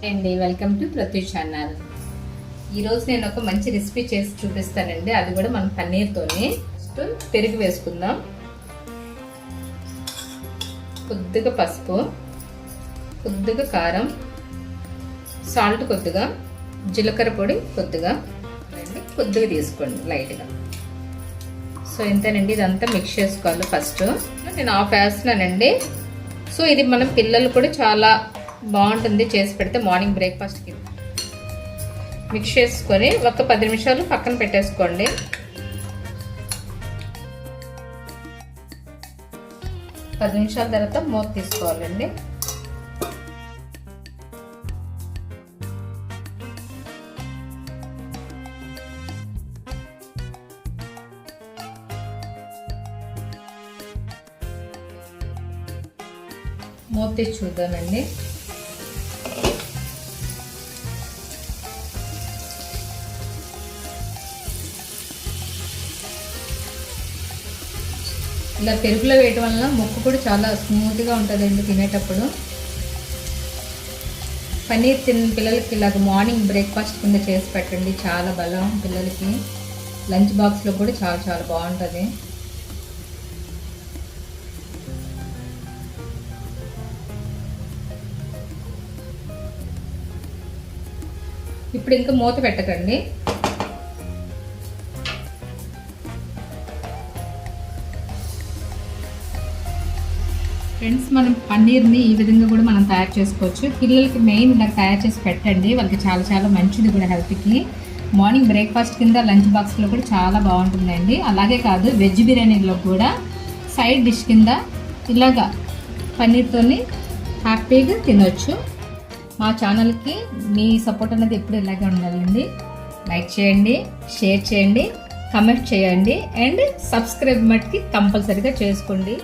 అండి welcome to ప్రతి channel. ఈరోజు నేను ఒక మంచి రెసిపీ చేసి చూపిస్తానండి. అది కూడా మనం పన్నీర్తోనే. పెరుగు వేసుకుందాం, కొద్దిగా పసుపు, కొద్దిగా కారం, సాల్ట్ కొద్దిగా, జీలకర్ర పొడి కొద్దిగా తీసుకోండి లైట్గా. సో ఇంతేనండి, ఇదంతా మిక్స్ చేసుకోవాలి. ఫస్ట్ నేను హాఫ్ వేస్తున్నానండి. సో ఇది మనం పిల్లలు కూడా చాలా బాగుంటుంది చేసి పెడితే. మార్నింగ్ బ్రేక్ఫాస్ట్కి మిక్స్ చేసుకొని ఒక 10 నిమిషాలు పక్కన పెట్టేసుకోండి. పది నిమిషాల తర్వాత మూత తీసుకోవాలండి. మూత తీసి చూద్దామండి. ఇలా పెరుగులో వేయటం వల్ల ముక్కు కూడా చాలా స్మూత్గా ఉంటుందండి తినేటప్పుడు. పన్నీర్ తిన్న పిల్లలకి ఇలాగ మార్నింగ్ బ్రేక్ఫాస్ట్ కింద చేసి పెట్టండి. చాలా బలం పిల్లలకి. లంచ్ బాక్స్లో కూడా చాలా చాలా బాగుంటుంది. ఇప్పుడు ఇంకా మూత పెట్టకండి. ఫ్రెండ్స్, మనం పన్నీర్ని ఈ విధంగా కూడా మనం తయారు చేసుకోవచ్చు. పిల్లలకి మెయిన్ ఇలా తయారు చేసి పెట్టండి, వాళ్ళకి చాలా చాలా మంచిది కూడా హెల్త్కి. మార్నింగ్ బ్రేక్ఫాస్ట్ కింద లంచ్ బాక్స్లో కూడా చాలా బాగుంటుందండి. అలాగే కాదు, వెజ్ బిర్యానీలో కూడా సైడ్ డిష్ కింద ఇలాగా పన్నీర్తోని హ్యాపీగా తినొచ్చు. మా ఛానల్కి మీ సపోర్ట్ అనేది ఎప్పుడు ఇలాగే ఉండాలండి. లైక్ చేయండి, షేర్ చేయండి, కమెంట్ చేయండి అండ్ సబ్స్క్రైబ్ మట్టికి కంపల్సరీగా చేసుకోండి.